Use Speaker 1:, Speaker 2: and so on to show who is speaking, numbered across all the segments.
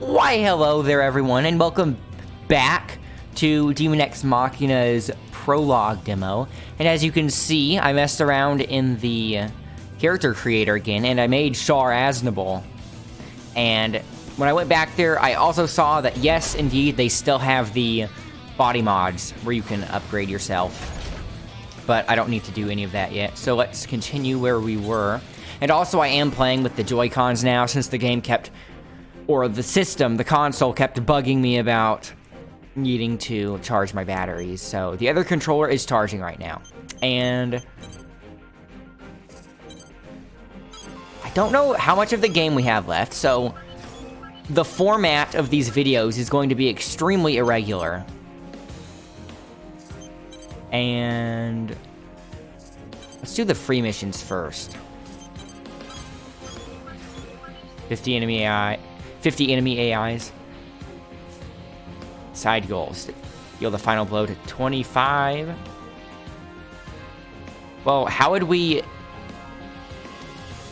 Speaker 1: Why, hello there, everyone, and welcome back to Demon X Machina's prologue demo. And as you can see, I messed around in the character creator again, and I made Shar Aznable. And when I went back there, I also saw that, yes, indeed, they still have the body mods where you can upgrade yourself. But I don't need to do any of that yet, so let's continue where we were. And also, I am playing with the Joy-Cons now, since the game kept... or the system, the console, kept bugging me about needing to charge my batteries. So the other controller is charging right now. And I don't know how much of the game we have left, so the format of these videos is going to be extremely irregular. And let's do the free missions first. 50 enemy AIs. Side goals. Deal the final blow to 25. Well, how would we...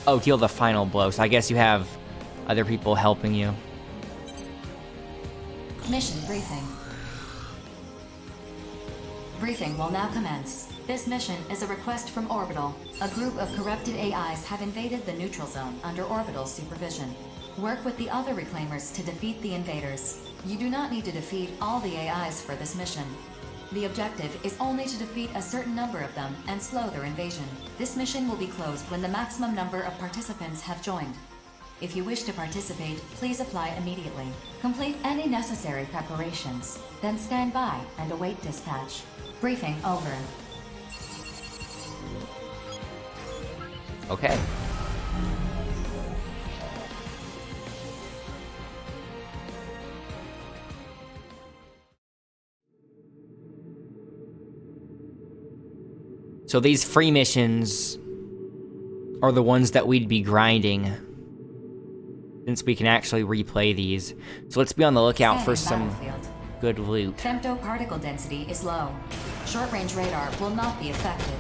Speaker 1: Oh, deal the final blow. So I guess you have other people helping you.
Speaker 2: Mission briefing. Briefing will now commence. This mission is a request from Orbital. A group of corrupted AIs have invaded the neutral zone under Orbital's supervision. Work with the other Reclaimers to defeat the invaders. You do not need to defeat all the AIs for this mission. The objective is only to defeat a certain number of them and slow their invasion. This mission will be closed when the maximum number of participants have joined. If you wish to participate, please apply immediately. Complete any necessary preparations, then stand by and await dispatch. Briefing over.
Speaker 1: Okay. So these free missions are the ones that we'd be grinding, since we can actually replay these. So let's be on the lookout for some good loot.
Speaker 2: Femto particle density is low. Short-range radar will not be affected.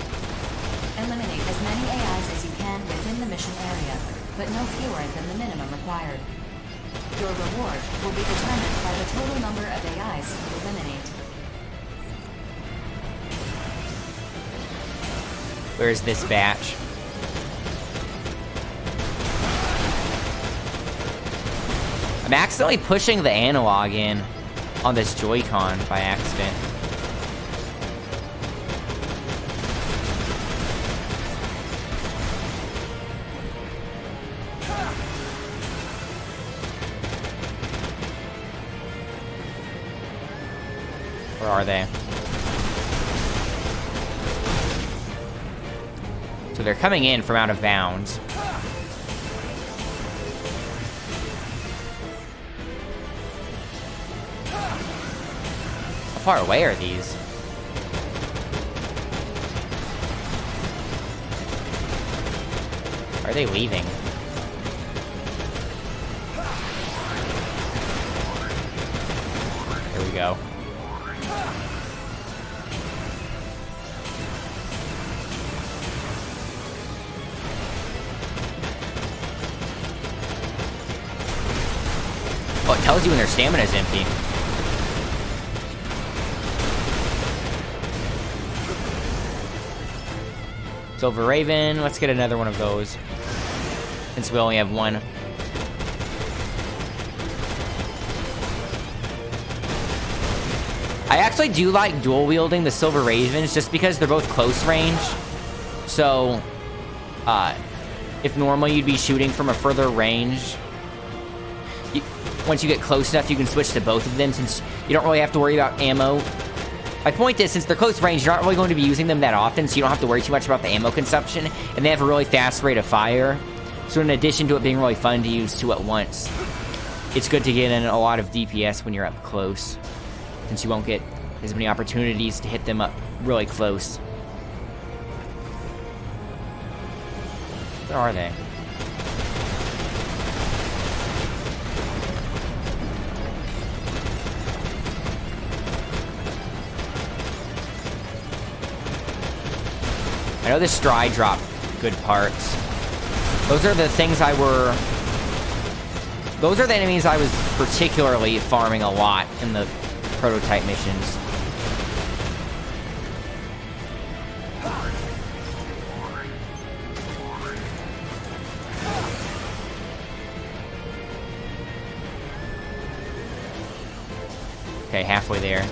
Speaker 2: Eliminate as many AIs as you can within the mission area, but no fewer than the minimum required. Your reward will be determined by the total number of AIs you eliminate.
Speaker 1: Where's this batch? I'm accidentally pushing the analog in on this Joy-Con by accident. Where are they? So they're coming in from out of bounds. How far away are these? Are they leaving? There we go. Oh, it tells you when their stamina is empty. Silver Raven, let's get another one of those, since we only have one. I actually do like dual wielding the Silver Ravens just because they're both close range. So, if normally you'd be shooting from a further range, once you get close enough, you can switch to both of them, since you don't really have to worry about ammo. My point is, since they're close range, you're not really going to be using them that often, so you don't have to worry too much about the ammo consumption, and they have a really fast rate of fire. So in addition to it being really fun to use two at once, it's good to get in a lot of DPS when you're up close, since you won't get as many opportunities to hit them up really close. Where are they? I know this stride dropped good parts. Those are the things I were Those are the enemies I was particularly farming a lot in the prototype missions. Okay, halfway there.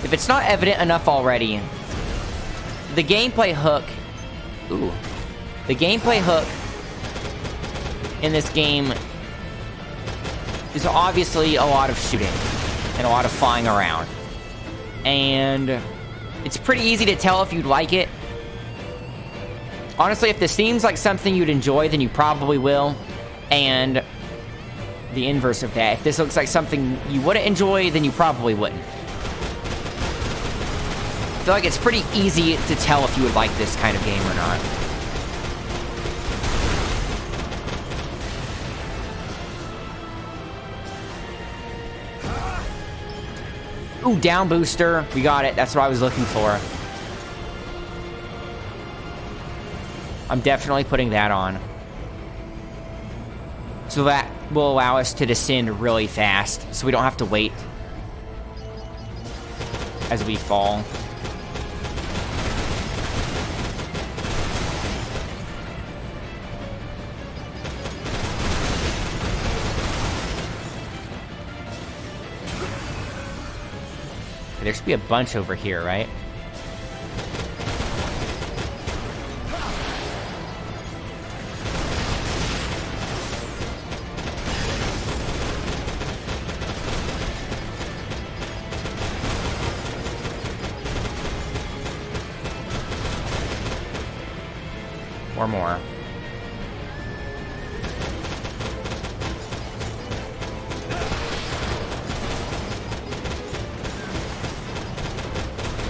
Speaker 1: If it's not evident enough already, the gameplay hook... Ooh. The gameplay hook in this game is obviously a lot of shooting and a lot of flying around. And it's pretty easy to tell if you'd like it. Honestly, if this seems like something you'd enjoy, then you probably will. And the inverse of that, if this looks like something you wouldn't enjoy, then you probably wouldn't. I feel like it's pretty easy to tell if you would like this kind of game or not. Ooh, down booster. We got it. That's what I was looking for. I'm definitely putting that on. So that will allow us to descend really fast, so we don't have to wait as we fall. There should be a bunch over here, right? Or more.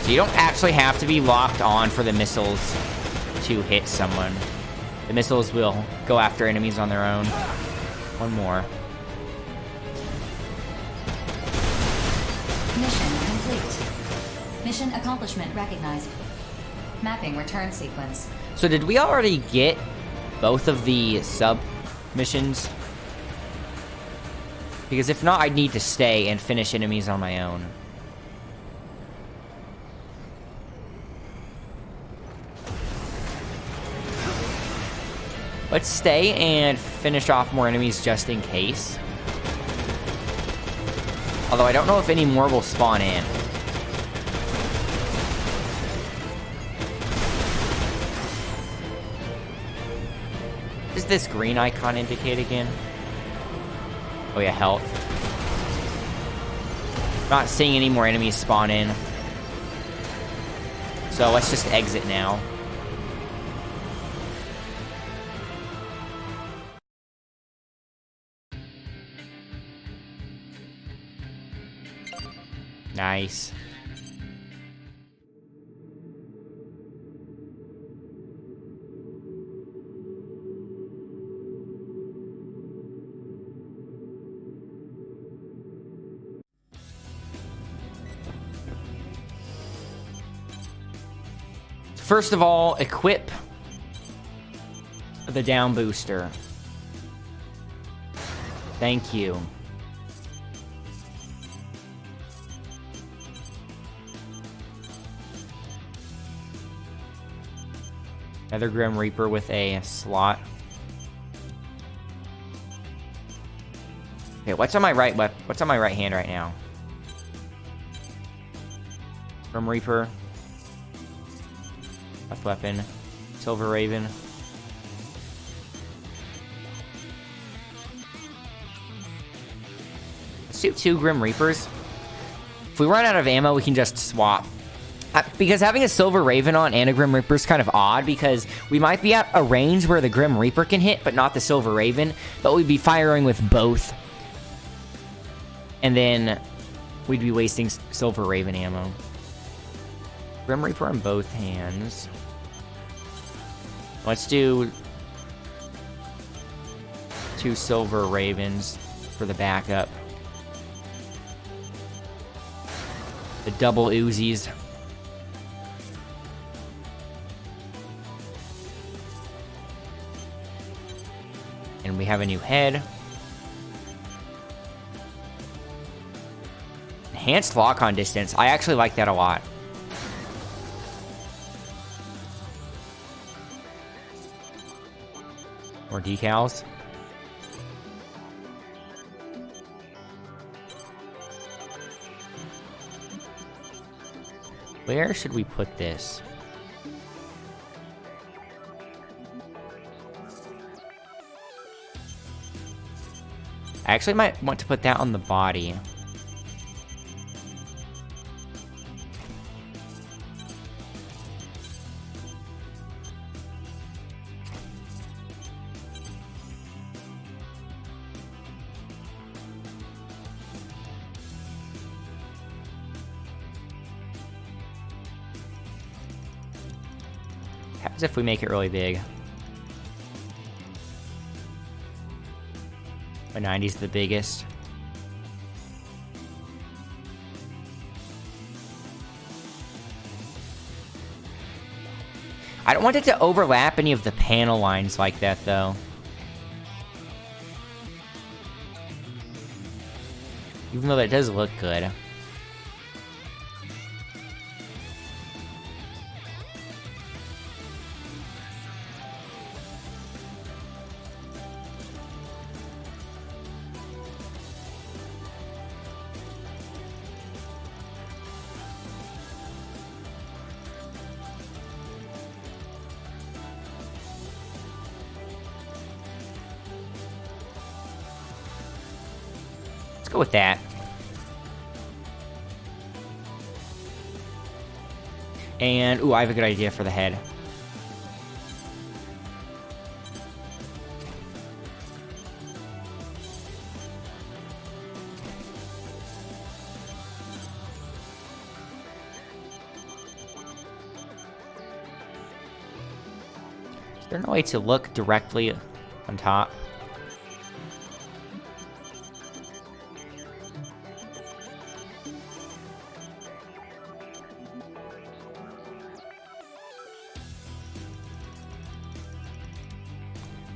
Speaker 1: So you don't actually have to be locked on for the missiles to hit someone. The missiles will go after enemies on their own. One more.
Speaker 2: Mission complete. Mission accomplishment recognized. Mapping return sequence.
Speaker 1: So did we already get both of the sub-missions? Because if not, I'd need to stay and finish enemies on my own. Let's stay and finish off more enemies just in case. Although I don't know if any more will spawn in. What does this green icon indicate again? Oh yeah, health. Not seeing any more enemies spawn in. So let's just exit now. Nice. First of all, equip the down booster. Thank you. Another Grim Reaper with a slot. Okay, what's on my right what's on my right hand right now? Grim Reaper. Left weapon. Silver Raven. Let's do 2 Grim Reapers. If we run out of ammo, we can just swap Because having a Silver Raven on and a Grim Reaper is kind of odd, because we might be at a range where the Grim Reaper can hit, but not the Silver Raven, but we'd be firing with both. And then we'd be wasting Silver Raven ammo. Grim Reaper on both hands. Let's do 2 Silver Ravens for the backup. The double Uzis. And we have a new head. Enhanced lock-on distance. I actually like that a lot. More decals. Where should we put this? I actually might want to put that on the body. What happens if we make it really big? A 90's the biggest. I don't want it to overlap any of the panel lines like that, though. Even though that does look good. Go with that. And, ooh, I have a good idea for the head. Is there no way to look directly on top?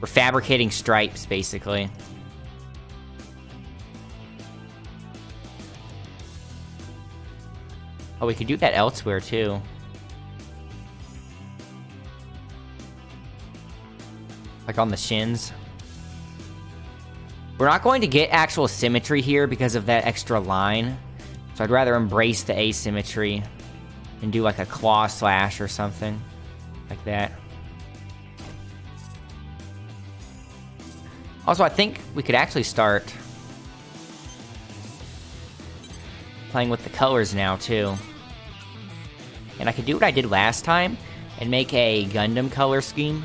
Speaker 1: We're fabricating stripes, basically. Oh, we could do that elsewhere, too. Like on the shins. We're not going to get actual symmetry here because of that extra line. So I'd rather embrace the asymmetry and do like a claw slash or something like that. Also, I think we could actually start playing with the colors now, too. And I could do what I did last time and make a Gundam color scheme.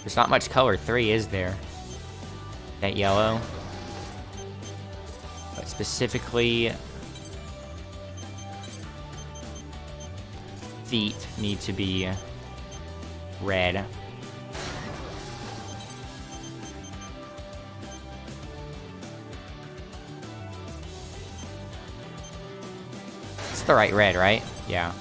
Speaker 1: There's not much color 3, is there? That yellow. But specifically, feet need to be red. It's the right red, right? Yeah.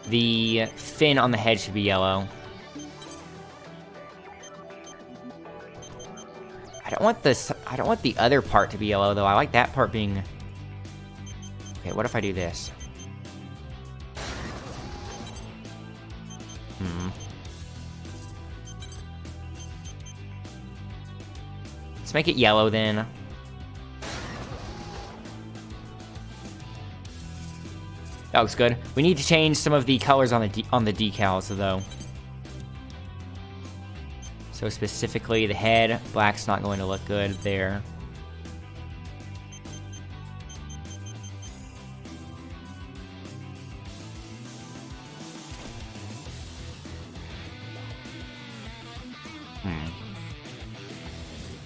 Speaker 1: The fin on the head should be yellow. I don't want the other part to be yellow, though. I like that part being Okay, what if I do this? Let's make it yellow then. That looks good. We need to change some of the colors on the decals though. So specifically the head, black's not going to look good there.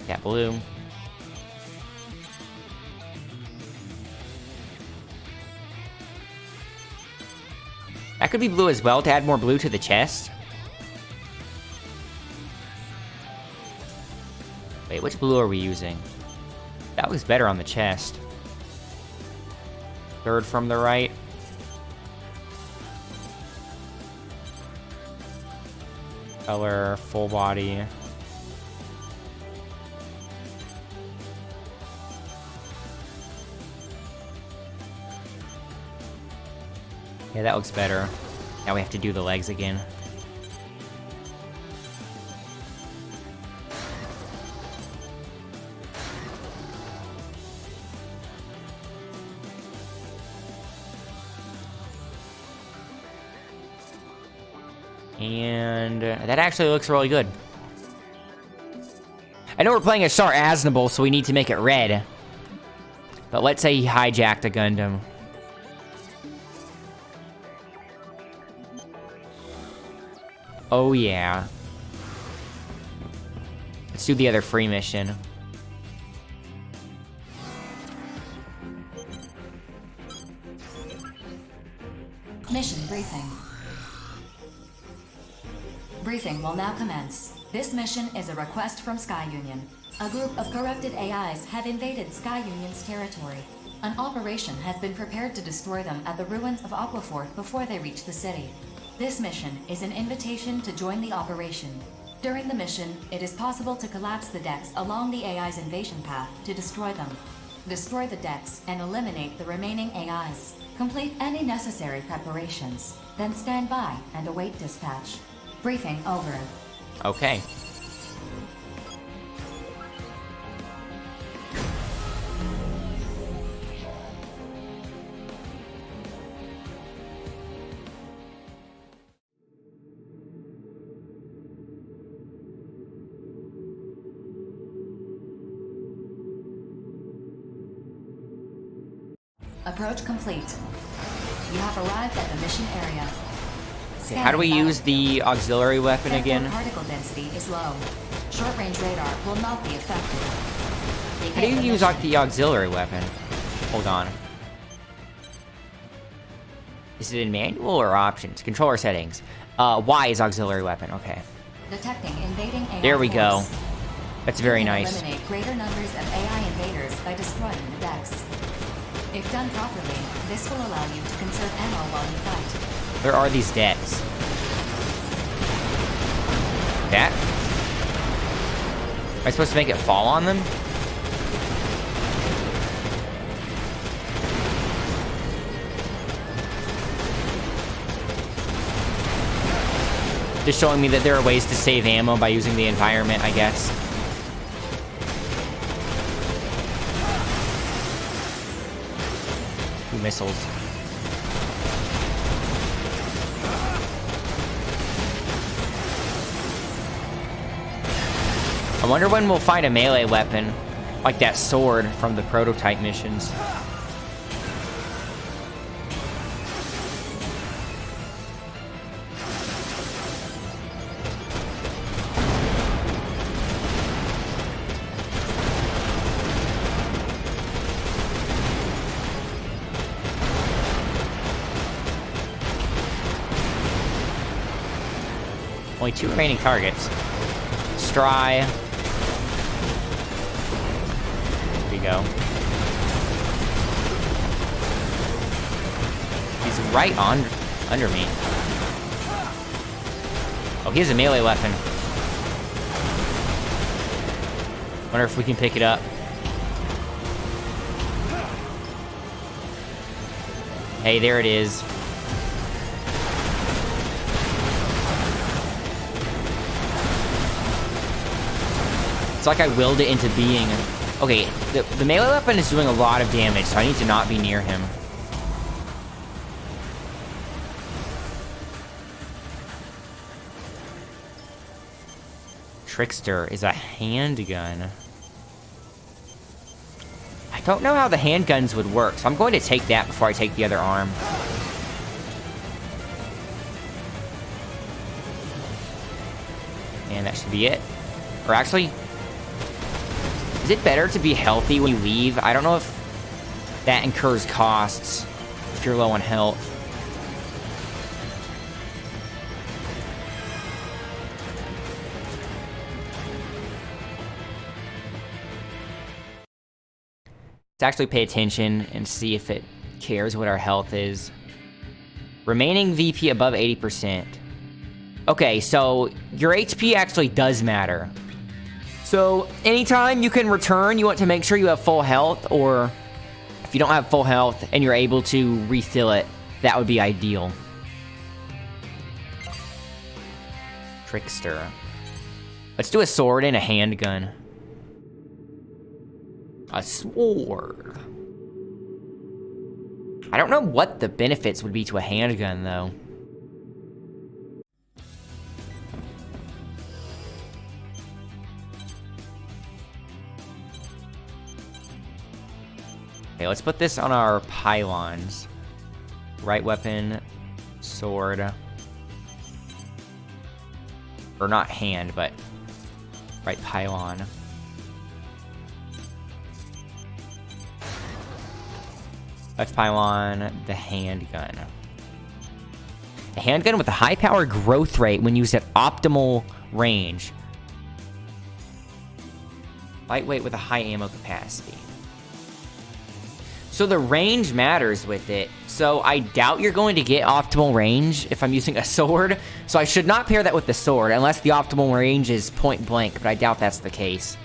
Speaker 1: Yeah, blue. That could be blue as well to add more blue to the chest. Wait, which blue are we using? That looks better on the chest. Third from the right. Color, full body. Yeah, that looks better. Now we have to do the legs again. And that actually looks really good. I know we're playing a Star Aznable, so we need to make it red. But let's say he hijacked a Gundam. Oh yeah. Let's do the other free mission.
Speaker 2: Mission briefing. Briefing will now commence. This mission is a request from Sky Union. A group of corrupted AIs have invaded Sky Union's territory. An operation has been prepared to destroy them at the ruins of Aquafort before they reach the city. This mission is an invitation to join the operation. During the mission, it is possible to collapse the decks along the AI's invasion path to destroy them. Destroy the decks and eliminate the remaining AIs. Complete any necessary preparations, then stand by and await dispatch. Briefing over.
Speaker 1: Okay.
Speaker 2: Approach complete. You have arrived at the mission area.
Speaker 1: Okay, how do we use the auxiliary weapon again?
Speaker 2: Particle density is low. Short-range radar will not be effective.
Speaker 1: How do you use the auxiliary weapon? Hold on. Is it in manual or options? Controller settings. Y is auxiliary weapon. Okay.
Speaker 2: Detecting invading AI
Speaker 1: There we go.
Speaker 2: force.
Speaker 1: That's very
Speaker 2: You can
Speaker 1: nice.
Speaker 2: Eliminate greater numbers of AI invaders by destroying the decks. If done properly, this will allow you to conserve ammo while you fight.
Speaker 1: Where are these decks? That? Am I supposed to make it fall on them? Just showing me that there are ways to save ammo by using the environment, I guess. Two missiles. I wonder when we'll find a melee weapon, like that sword from the prototype missions. Only 2 remaining targets. Stry. There we go. He's right under me. Oh, he has a melee weapon. Wonder if we can pick it up. Hey, there it is. It's like I willed it into being. Okay, the melee weapon is doing a lot of damage, so I need to not be near him. Trickster is a handgun. I don't know how the handguns would work, so I'm going to take that before I take the other arm. And that should be it. Or actually, is it better to be healthy when you leave? I don't know if that incurs costs if you're low on health. Let's actually pay attention and see if it cares what our health is. Remaining VP above 80%. Okay, so your HP actually does matter. So anytime you can return, you want to make sure you have full health, or if you don't have full health and you're able to refill it, that would be ideal. Trickster. Let's do a sword and a handgun. A sword. I don't know what the benefits would be to a handgun, though. Okay, let's put this on our pylons. Right weapon, sword. Or not hand, but right pylon. Left pylon, the handgun. A handgun with a high power growth rate when used at optimal range. Lightweight with a high ammo capacity. So the range matters with it. So I doubt you're going to get optimal range if I'm using a sword. So I should not pair that with the sword unless the optimal range is point blank, but I doubt that's the case.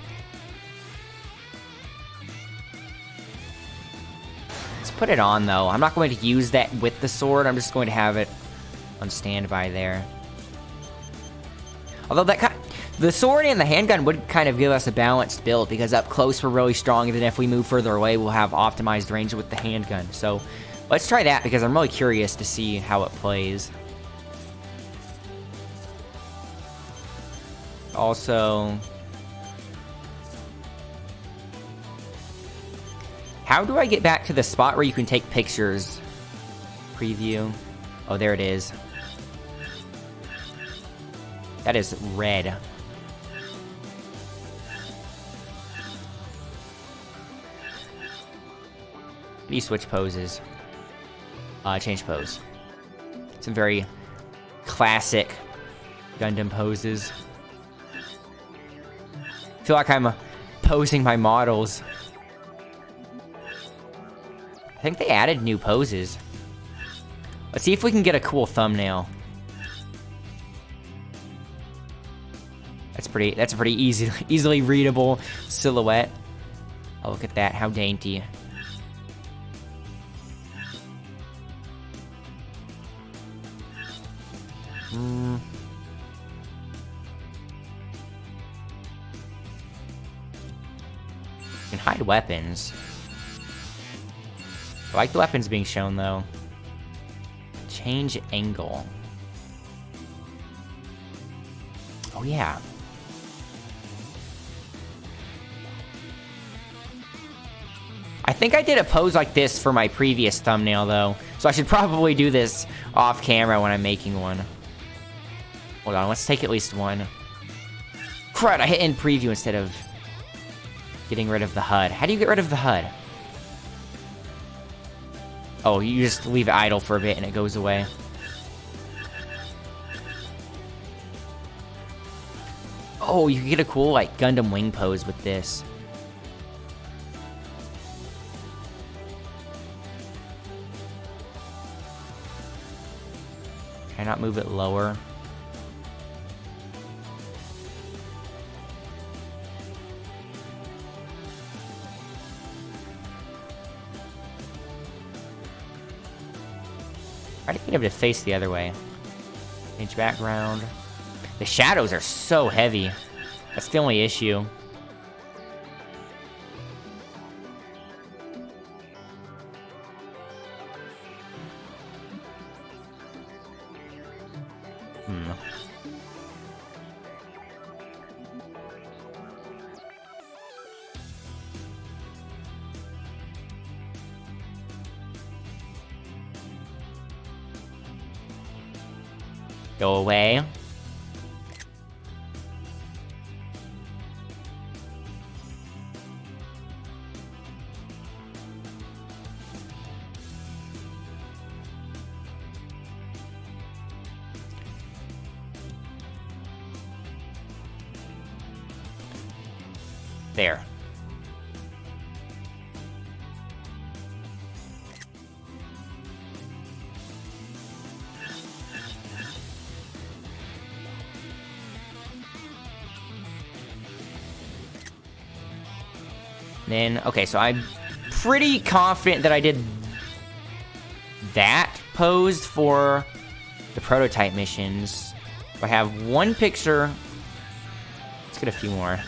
Speaker 1: Put it on, though. I'm not going to use that with the sword. I'm just going to have it on standby there. Although the sword and the handgun would kind of give us a balanced build, because up close we're really strong, and then if we move further away, we'll have optimized range with the handgun. So let's try that, because I'm really curious to see how it plays. Also, how do I get back to the spot where you can take pictures? Preview. Oh, there it is. That is red. How do you switch poses? Change pose. Some very classic Gundam poses. I feel like I'm posing my models. I think they added new poses. Let's see if we can get a cool thumbnail. That's a pretty easily readable silhouette. Oh, look at that, how dainty. You can hide weapons. I like the weapons being shown, though. Change angle. Oh, yeah. I think I did a pose like this for my previous thumbnail, though. So I should probably do this off camera when I'm making one. Hold on, let's take at least one. Crud, I hit in preview instead of getting rid of the HUD. How do you get rid of the HUD? Oh, you just leave it idle for a bit and it goes away. Oh, you can get a cool, like, Gundam wing pose with this. Can I not move it lower? I didn't get him to face the other way. Change background. The shadows are so heavy. That's the only issue. Go away. There. Then, okay, so I'm pretty confident that I did that pose for the prototype missions. I have one picture. Let's get a few more.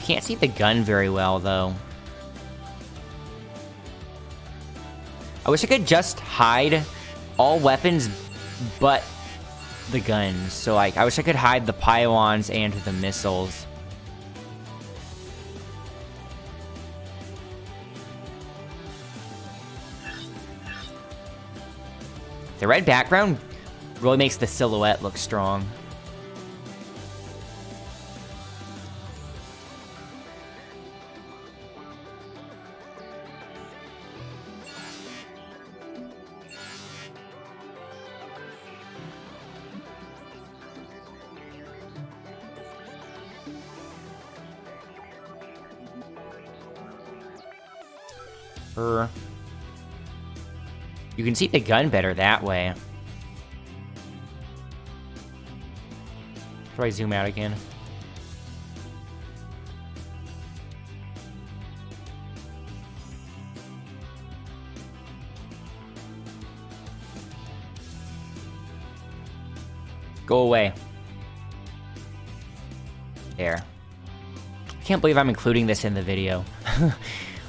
Speaker 1: Can't see the gun very well, though. I wish I could just hide all weapons but the guns. So, like, I wish I could hide the pylons and the missiles. The red background really makes the silhouette look strong. You can see the gun better that way. How do I zoom out again? Go away. There. I can't believe I'm including this in the video.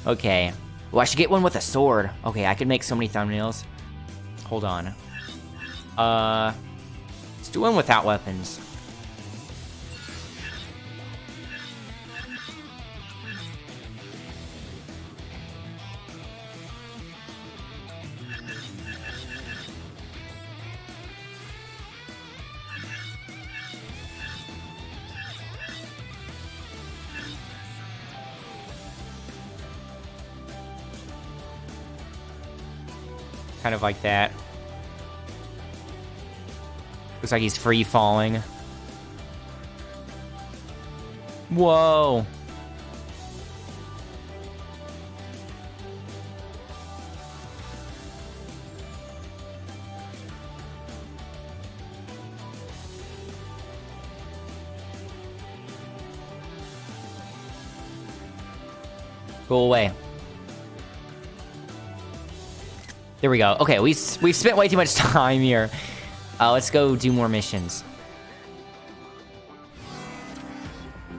Speaker 1: Okay. Well, I should get one with a sword. Okay, I could make so many thumbnails. Hold on. Let's do one without weapons. Kind of like that. Looks like he's free falling. Whoa. Go away. There we go. Okay, we've spent way too much time here. Let's go do more missions.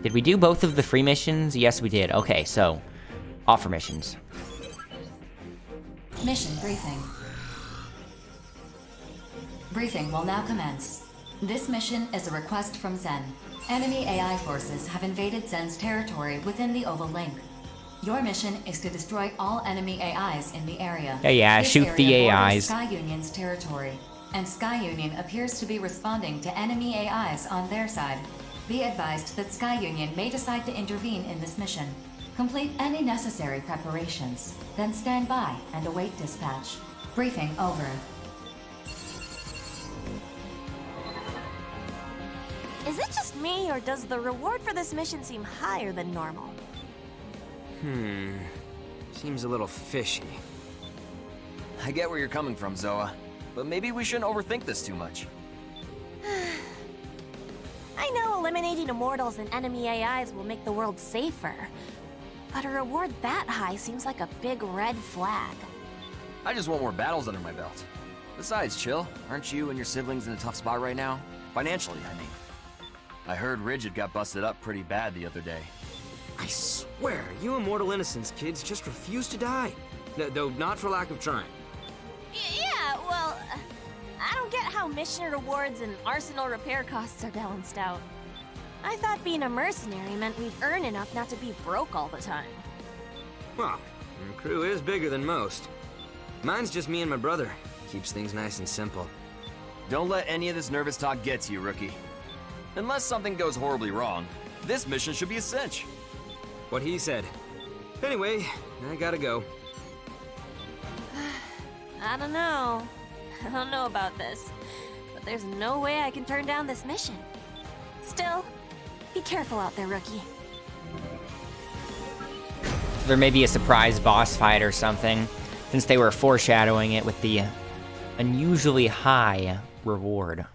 Speaker 1: Did we do both of the free missions? Yes, we did. Okay, so offer missions.
Speaker 2: Mission briefing. Briefing will now commence. This mission is a request from Zen. Enemy AI forces have invaded Zen's territory within the Oval Link. Your mission is to destroy all enemy AIs in the area.
Speaker 1: Yeah,
Speaker 2: this
Speaker 1: shoot the
Speaker 2: area
Speaker 1: AIs.
Speaker 2: Sky Union's territory, and Sky Union appears to be responding to enemy AIs on their side. Be advised that Sky Union may decide to intervene in this mission. Complete any necessary preparations, then stand by and await dispatch. Briefing over.
Speaker 3: Is it just me, or does the reward for this mission seem higher than normal?
Speaker 4: Seems a little fishy. I get where you're coming from, Zoa, but maybe we shouldn't overthink this too much.
Speaker 3: I I know eliminating immortals and enemy AIs will make the world safer, but a reward that high seems like a big red flag.
Speaker 4: I just want more battles under my belt. Besides, chill, aren't you and your siblings in a tough spot right now? Financially, I mean. I heard Rigid got busted up pretty bad the other day.
Speaker 5: I swear, you Immortal Innocence kids just refuse to die. Though not for lack of trying.
Speaker 3: Yeah, well, I don't get how mission rewards and arsenal repair costs are balanced out. I thought being a mercenary meant we'd earn enough not to be broke all the time.
Speaker 5: Well, your crew is bigger than most. Mine's just me and my brother. Keeps things nice and simple.
Speaker 4: Don't let any of this nervous talk get to you, rookie. Unless something goes horribly wrong, this mission should be a cinch.
Speaker 5: What he said. Anyway, I gotta go.
Speaker 3: I don't know. I don't know about this, but there's no way I can turn down this mission. Still, be careful out there, rookie.
Speaker 1: There may be a surprise boss fight or something, since they were foreshadowing it with the unusually high reward.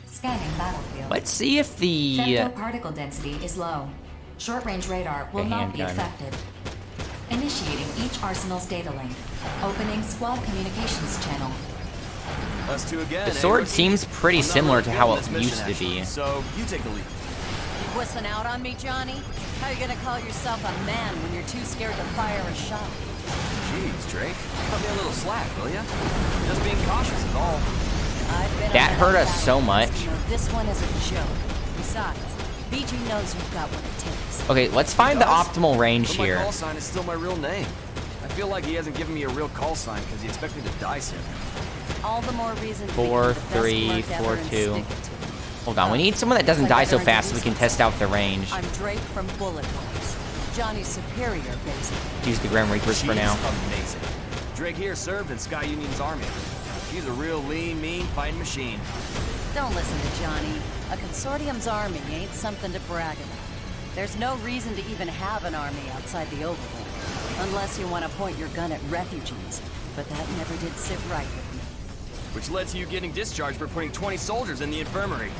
Speaker 2: Scanning battlefield.
Speaker 1: Let's see if the
Speaker 2: Femtoparticle density is low. Short-range radar will not be
Speaker 1: handgun.
Speaker 2: affected. Initiating each arsenal's data link. Opening squad communications channel.
Speaker 4: Us two again.
Speaker 1: the sword
Speaker 4: rookie?
Speaker 1: seems pretty
Speaker 4: I'm not
Speaker 1: similar
Speaker 4: really
Speaker 1: to
Speaker 4: good
Speaker 1: how
Speaker 4: at
Speaker 1: it
Speaker 4: this mission,
Speaker 1: used to
Speaker 4: actually,
Speaker 1: be.
Speaker 4: So you take the lead.
Speaker 6: You wussing out on me, Johnny? How you gonna call yourself a man when you're too scared to fire a shot?
Speaker 4: Jeez, Drake. Cut me a little slack, will ya? Just being cautious is all.
Speaker 6: I've been
Speaker 1: That
Speaker 6: on
Speaker 1: hurt
Speaker 6: enough
Speaker 1: us so
Speaker 6: battles
Speaker 1: much.
Speaker 6: to know this one is a joke. Besides, BG knows you've got what it takes.
Speaker 1: Okay, let's find the
Speaker 4: Does?
Speaker 1: optimal range
Speaker 4: But my
Speaker 1: here.
Speaker 4: call sign is still my real name. I feel like he hasn't given me a real call sign because he expects me to die soon.
Speaker 6: All the more reason to
Speaker 1: 4,
Speaker 6: become the best
Speaker 1: 3,
Speaker 6: merc ever
Speaker 1: 4,
Speaker 6: and
Speaker 1: 2.
Speaker 6: stick it to it.
Speaker 1: Hold on, we need someone that doesn't
Speaker 6: I
Speaker 1: die so
Speaker 6: better
Speaker 1: fast so we can
Speaker 6: introduce
Speaker 1: test out the range.
Speaker 6: I'm Drake from Bullet Holes. Johnny's superior, basically.
Speaker 1: Use the Grim Reapers for
Speaker 4: She's
Speaker 1: now.
Speaker 4: amazing. Drake here served in Sky Union's army. She's a real lean, mean fighting machine.
Speaker 6: Don't listen to Johnny. A consortium's army ain't something to brag about. There's no reason to even have an army outside the Overworld. Unless you want to point your gun at refugees. But that never did sit right with me.
Speaker 4: Which led to you getting discharged for putting 20 soldiers in the infirmary.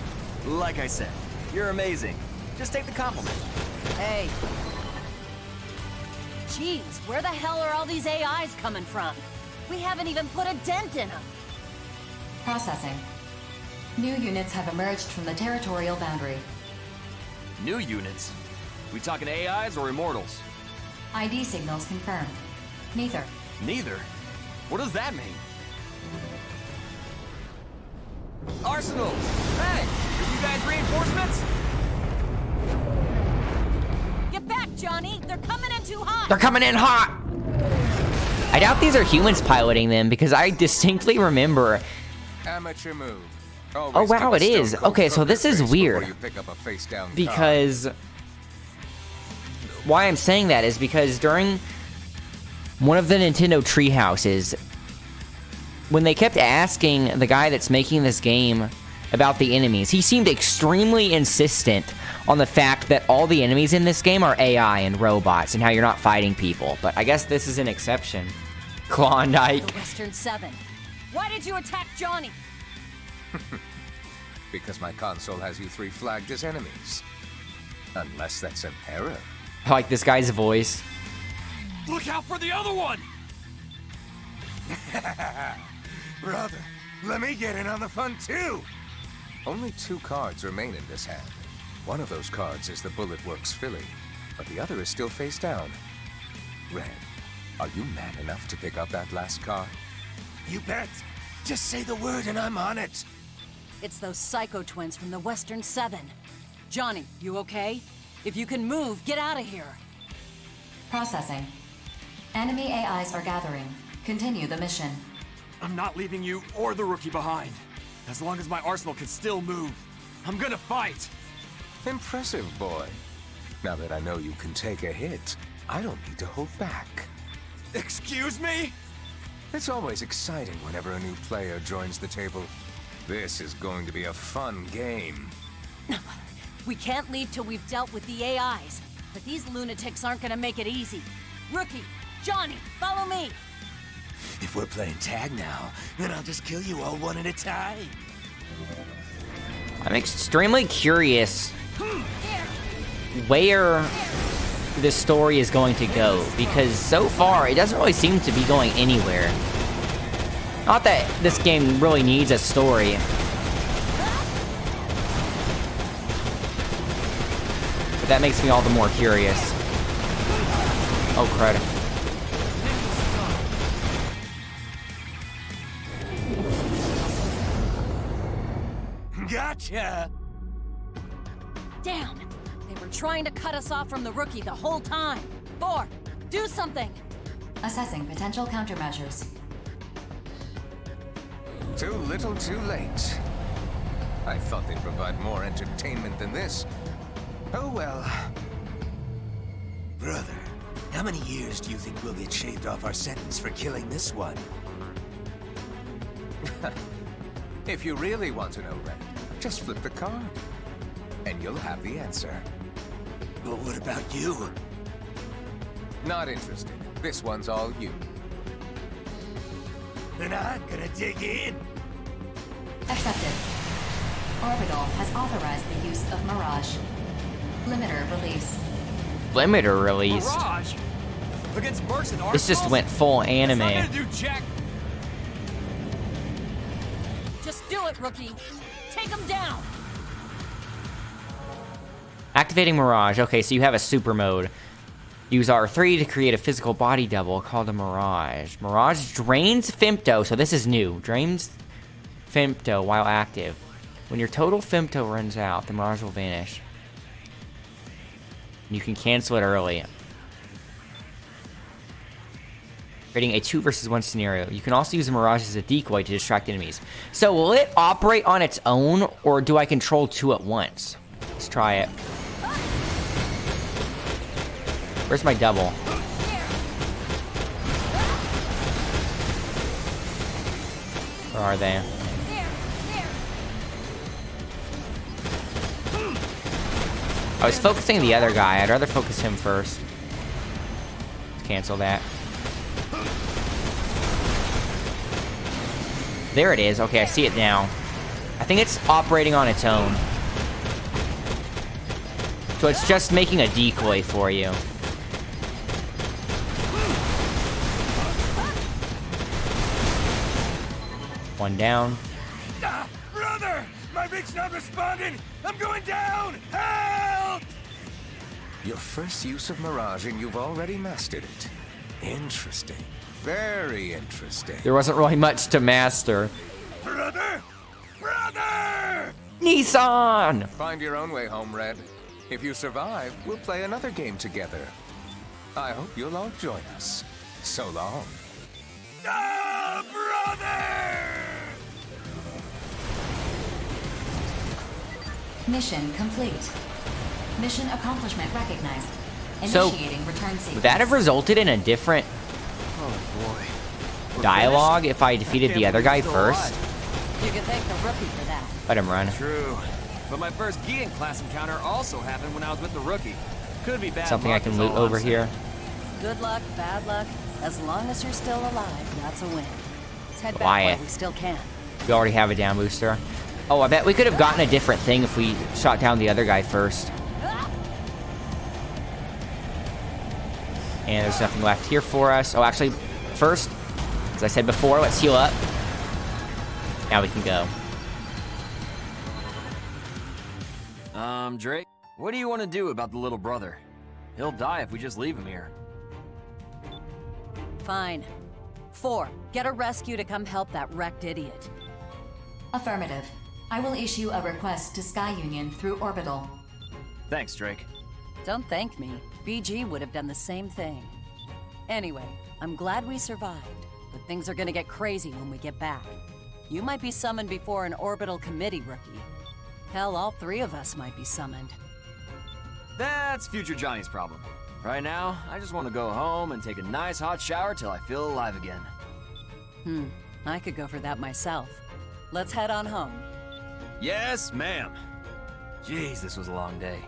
Speaker 4: Like I said, you're amazing. Just take the compliment.
Speaker 6: Hey. Jeez, where the hell are all these AIs coming from? We haven't even put a dent in them.
Speaker 2: Processing. New units have emerged from the territorial boundary.
Speaker 4: New units? We talking AIs or immortals?
Speaker 2: ID signals confirmed. Neither.
Speaker 4: Neither? What does that mean? Arsenals! Hey! Are you guys reinforcements?
Speaker 6: Get back, Johnny! They're coming in too hot!
Speaker 1: They're coming in hot! I doubt these are humans piloting them because I distinctly remember.
Speaker 7: Amateur move.
Speaker 1: Oh wow, it is. Okay, so this is weird. Because why I'm saying that is because during one of the Nintendo Treehouses, when they kept asking the guy that's making this game about the enemies, he seemed extremely insistent on the fact that all the enemies in this game are AI and robots and how you're not fighting people. But I guess this is an exception. Klondike.
Speaker 6: The Western 7. Why did you attack Johnny?
Speaker 7: Because my console has you three flagged as enemies. Unless that's an error.
Speaker 1: I like this guy's voice.
Speaker 4: Look out for the other one!
Speaker 7: Brother, let me get in on the fun too! Only 2 cards remain in this hand. One of those cards is the Bullet Works filly, but the other is still face down. Red, are you man enough to pick up that last card? You bet! Just say the word and I'm on it!
Speaker 6: It's those psycho twins from the Western 7. Johnny, you okay? If you can move, get out of here.
Speaker 2: Processing. Enemy AIs are gathering. Continue the mission.
Speaker 4: I'm not leaving you or the rookie behind. As long as my arsenal can still move, I'm gonna fight!
Speaker 7: Impressive, boy. Now that I know you can take a hit, I don't need to hold back.
Speaker 4: Excuse me?
Speaker 7: It's always exciting whenever a new player joins the table. This is going to be a fun game.
Speaker 6: We can't leave till we've dealt with the AIs. But these lunatics aren't gonna make it easy. Rookie, Johnny, follow me!
Speaker 8: If we're playing tag now, then I'll just kill you all one at a time.
Speaker 1: I'm extremely curious where this story is going to go, because so far it doesn't really seem to be going anywhere. Not that this game really needs a story. But that makes me all the more curious. Oh, crud.
Speaker 8: Gotcha!
Speaker 6: Damn! They were trying to cut us off from the rookie the whole time. 4, do something!
Speaker 2: Assessing potential countermeasures.
Speaker 7: Too little, too late. I thought they'd provide more entertainment than this. Oh well.
Speaker 8: Brother, how many years do you think we'll get shaved off our sentence for killing this one?
Speaker 7: If you really want to know, Red, just flip the card. And you'll have the answer.
Speaker 8: But what about you?
Speaker 7: Not interested. This one's all you.
Speaker 8: Then I'm gonna dig in.
Speaker 2: Accepted. Orbital has authorized the use of Mirage. Limiter release.
Speaker 1: Limiter released.
Speaker 4: Mirage? Against Mercs and
Speaker 1: This just went full anime.
Speaker 4: It's not gonna do jack.
Speaker 6: Just do it, rookie! Take him down!
Speaker 1: Activating Mirage. Okay, so you have a super mode. Use R3 to create a physical body double called a Mirage. Mirage drains Femto, so this is new. Drains Femto while active. When your total Femto runs out, the Mirage will vanish. You can cancel it early. Creating a 2 versus 1 scenario. You can also use the Mirage as a decoy to distract enemies. So will it operate on its own, or do I control 2 at once? Let's try it. Where's my double? Where are they? I was focusing the other guy. I'd rather focus him first. Cancel that. There it is. Okay, I see it now. I think it's operating on its own. So it's just making a decoy for you. One down.
Speaker 8: Ah, brother! My rig's not responding! I'm going down! Help!
Speaker 7: Your first use of Mirage and you've already mastered it. Interesting. Very interesting.
Speaker 1: There wasn't really much to master.
Speaker 8: Brother! Brother!
Speaker 1: Nissan!
Speaker 7: Find your own way home, Red. If you survive, we'll play another game together. I hope you'll all join us. So long.
Speaker 8: Ah, brother!
Speaker 2: Mission complete. Mission accomplishment recognized.
Speaker 1: So,
Speaker 2: Initiating return sequence.
Speaker 1: would that have resulted in a different dialogue if I defeated the other guy first?
Speaker 6: You can thank the rookie for that.
Speaker 1: Let him run.
Speaker 4: True. But my first Gideon class encounter also happened when I was with the rookie. Could be bad
Speaker 1: Something I
Speaker 4: luck
Speaker 1: can
Speaker 4: is
Speaker 1: loot
Speaker 4: all I'm
Speaker 1: over
Speaker 4: saying.
Speaker 1: here.
Speaker 6: Good luck, bad luck. As long as you're still alive, that's a win. Let's head back
Speaker 1: Goliath.
Speaker 6: while we still can.
Speaker 1: We already have a down booster. Oh, I bet we could have gotten a different thing if we shot down the other guy first. And there's nothing left here for us. Oh, actually, first, as I said before, let's heal up. Now we can go.
Speaker 4: Drake, what do you want to do about the little brother? He'll die if we just leave him here.
Speaker 6: Fine. 4, get a rescue to come help that wrecked idiot.
Speaker 2: Affirmative. I will issue a request to Sky Union through Orbital.
Speaker 4: Thanks, Drake.
Speaker 6: Don't thank me. BG would have done the same thing. Anyway, I'm glad we survived, but things are gonna get crazy when we get back. You might be summoned before an orbital committee, rookie. Hell, all 3 of us might be summoned.
Speaker 4: That's future Johnny's problem. Right now, I just want to go home and take a nice hot shower till I feel alive again.
Speaker 6: I could go for that myself. Let's head on home.
Speaker 4: Yes, ma'am. Jeez, this was a long day.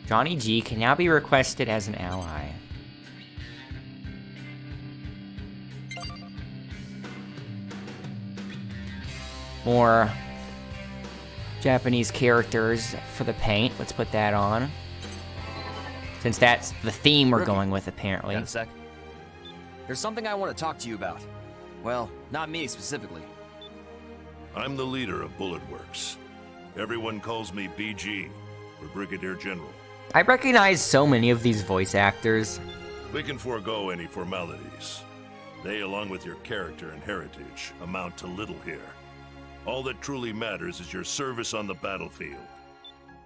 Speaker 1: Johnny G can now be requested as an ally. More Japanese characters for the paint. Let's put that on. Since that's the theme we're going with, apparently.
Speaker 4: Got a sec? There's something I want to talk to you about. Well, not me specifically.
Speaker 9: I'm the leader of Bullet Works. Everyone calls me BG, or Brigadier General.
Speaker 1: I recognize so many of these voice actors.
Speaker 9: We can forego any formalities. They, along with your character and heritage, amount to little here. All that truly matters is your service on the battlefield.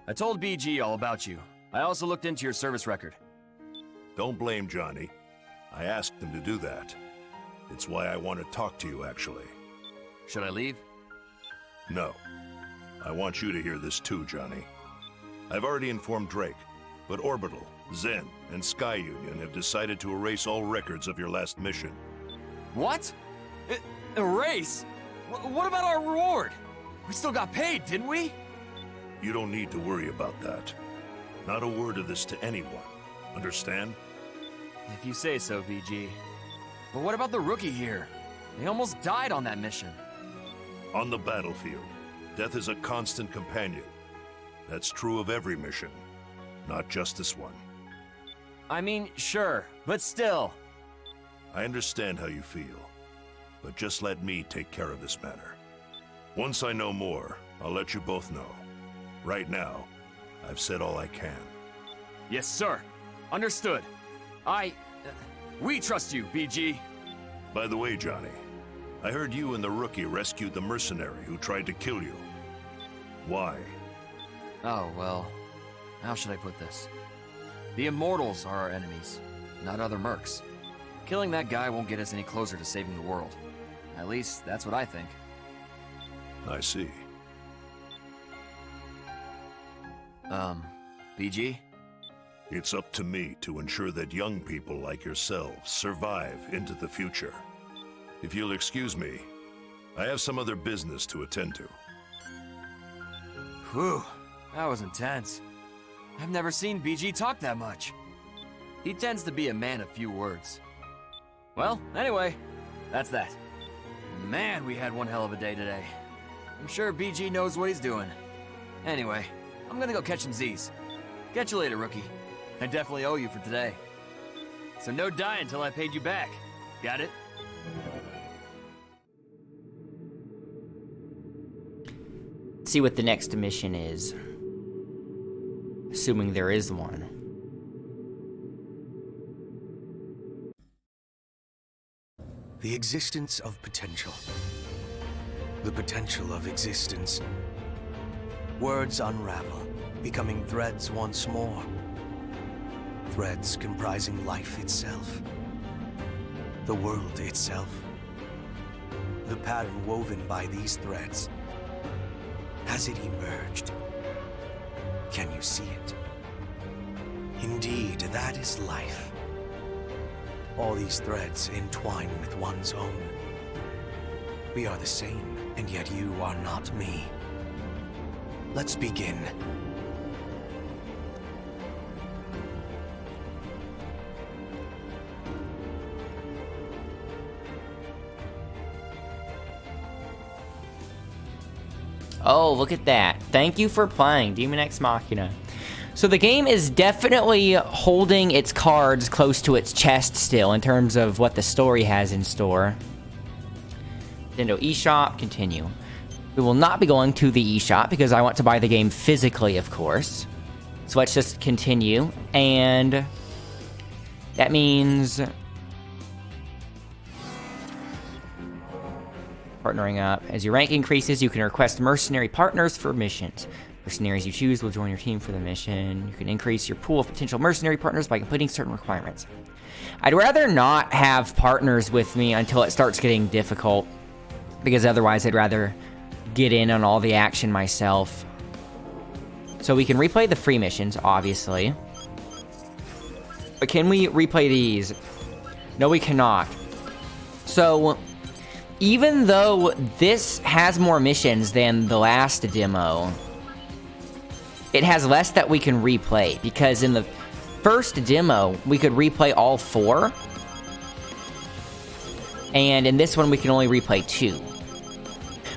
Speaker 4: I told BG all about you. I also looked into your service record.
Speaker 9: Don't blame Johnny. I asked him to do that. It's why I want to talk to you, actually.
Speaker 4: Should I leave?
Speaker 9: No. I want you to hear this too, Johnny. I've already informed Drake, but Orbital, Zen, and Sky Union have decided to erase all records of your last mission.
Speaker 4: What? Erase? What about our reward? We still got paid, didn't we?
Speaker 9: You don't need to worry about that. Not a word of this to anyone. Understand?
Speaker 4: If you say so, BG. But what about the rookie here? They almost died on that mission.
Speaker 9: On the battlefield, death is a constant companion. That's true of every mission, not just this one.
Speaker 4: I mean, sure, but still.
Speaker 9: I understand how you feel, but just let me take care of this matter. Once I know more, I'll let you both know. Right now, I've said all I can.
Speaker 4: Yes, sir. Understood. We trust you, BG.
Speaker 9: By the way, Johnny, I heard you and the rookie rescued the mercenary who tried to kill you. Why?
Speaker 4: Oh, well, how should I put this? The Immortals are our enemies, not other mercs. Killing that guy won't get us any closer to saving the world. At least, that's what I think.
Speaker 9: I see.
Speaker 4: BG?
Speaker 9: It's up to me to ensure that young people like yourselves survive into the future. If you'll excuse me, I have some other business to attend to.
Speaker 4: Whew, that was intense. I've never seen BG talk that much. He tends to be a man of few words. Well, anyway, that's that. Man, we had one hell of a day today. I'm sure BG knows what he's doing. Anyway, I'm gonna go catch some Z's. Catch you later, rookie. I definitely owe you for today. So no die until I paid you back. Got it?
Speaker 1: Let's see what the next mission is. Assuming there is one.
Speaker 10: The existence of potential. The potential of existence. Words unravel, becoming threads once more. Threads comprising life itself. The world itself. The pattern woven by these threads. Has it emerged? Can you see it? Indeed, that is life. All these threads entwine with one's own. We are the same, and yet you are not me. Let's begin.
Speaker 1: Oh, look at that. Thank you for playing Demon X Machina. So the game is definitely holding its cards close to its chest still in terms of what the story has in store. Nintendo eShop, continue. We will not be going to the eShop because I want to buy the game physically, of course. So let's just continue. And that means partnering up. As your rank increases, you can request mercenary partners for missions. Mercenaries you choose will join your team for the mission. You can increase your pool of potential mercenary partners by completing certain requirements. I'd rather not have partners with me until it starts getting difficult, because otherwise I'd rather get in on all the action myself. So we can replay the free missions, obviously. But can we replay these? No, we cannot. So even though this has more missions than the last demo, it has less that we can replay, because in the first demo, we could replay all 4, and in this one, we can only replay 2.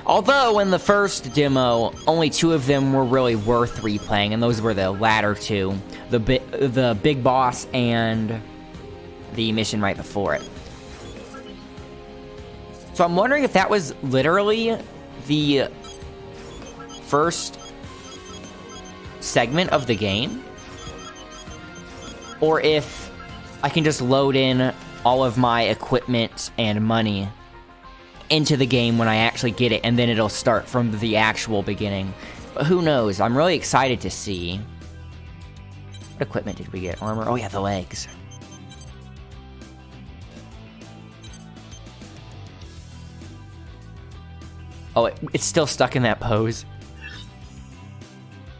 Speaker 1: Although, in the first demo, only 2 of them were really worth replaying, and those were the latter 2, the big boss and the mission right before it. So I'm wondering if that was literally the first segment of the game, or if I can just load in all of my equipment and money into the game when I actually get it, and then it'll start from the actual beginning. But who knows? I'm really excited to see. What equipment did we get? Armor? Oh yeah, the legs. Oh, it's still stuck in that pose.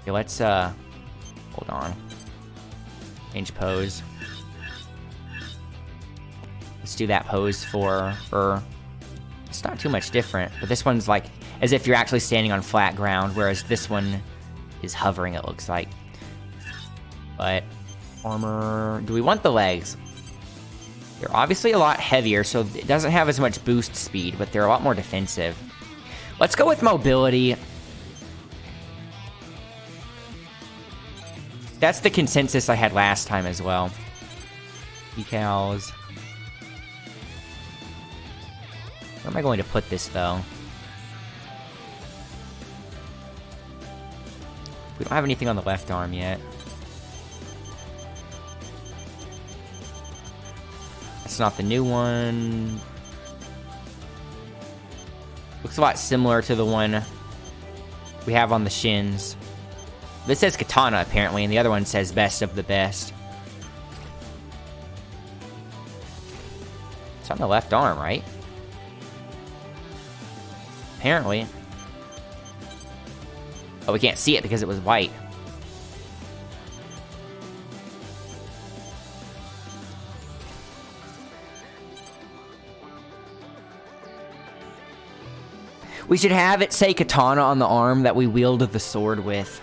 Speaker 1: Okay, let's, hold on. Change pose. Let's do that pose for... It's not too much different, but this one's like as if you're actually standing on flat ground, whereas this one is hovering, it looks like. But, armor... Do we want the legs? They're obviously a lot heavier, so it doesn't have as much boost speed, but they're a lot more defensive. Let's go with mobility. That's the consensus I had last time as well. Decals. Where am I going to put this, though? We don't have anything on the left arm yet. That's not the new one. Looks a lot similar to the one we have on the shins. This says katana, apparently, and the other one says best of the best. It's on the left arm, right? Apparently. Oh, we can't see it because it was white. We should have it say katana on the arm that we wielded the sword with.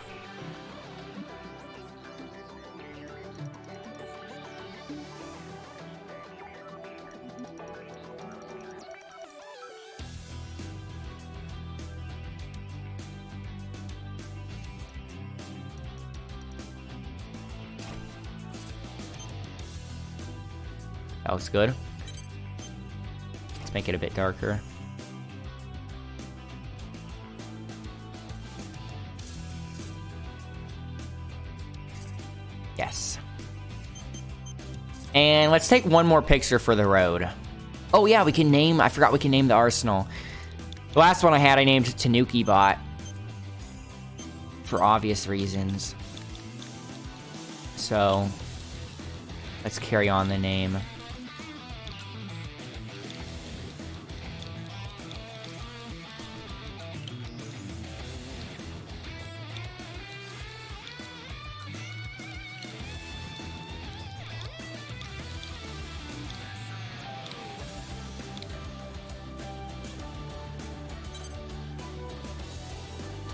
Speaker 1: That looks good. Let's make it a bit darker. Yes. And let's take one more picture for the road. Oh yeah, we can name... I forgot we can name the arsenal. The last one I had, I named Tanuki Bot. For obvious reasons. So... let's carry on the name.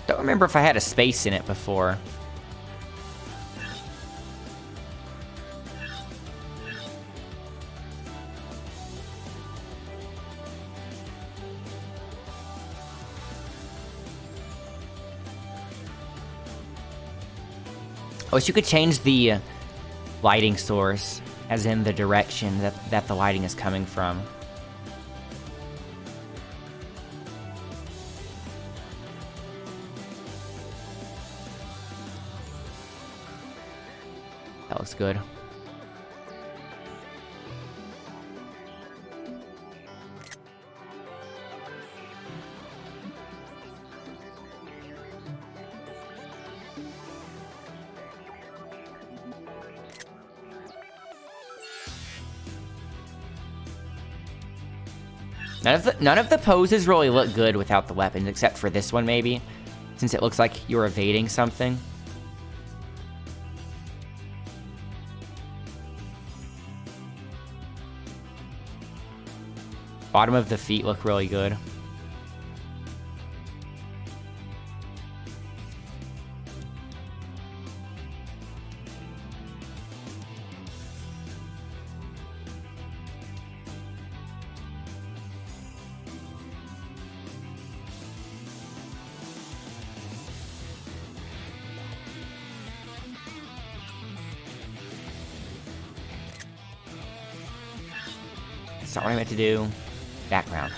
Speaker 1: Don't remember if I had a space in it before. I wish you could change the lighting source, as in the direction that the lighting is coming from. That looks good. None of the poses really look good without the weapons, except for this one maybe, since it looks like you're evading something. Bottom of the feet look really good. That's not what I meant to do. Background.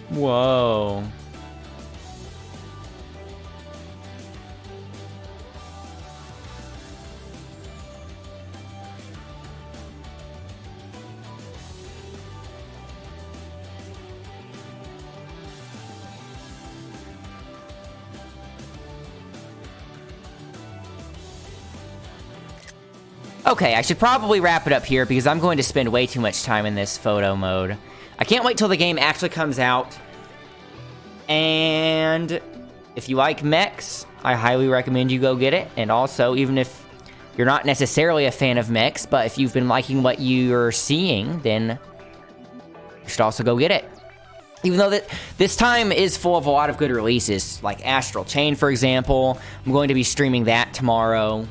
Speaker 1: Whoa. Okay, I should probably wrap it up here because I'm going to spend way too much time in this photo mode. I can't wait till the game actually comes out. And if you like mechs, I highly recommend you go get it. And also, even if you're not necessarily a fan of mechs, but if you've been liking what you're seeing, then you should also go get it. Even though that this time is full of a lot of good releases, like Astral Chain, for example. I'm going to be streaming that tomorrow.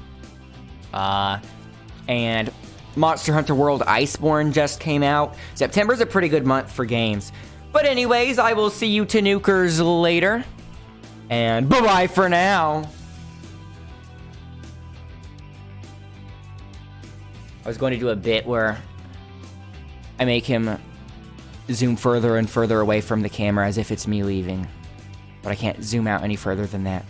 Speaker 1: And Monster Hunter World Iceborne just came out. September's a pretty good month for games. But anyways, I will see you Tanukers later. And bye-bye for now. I was going to do a bit where I make him zoom further and further away from the camera as if it's me leaving. But I can't zoom out any further than that.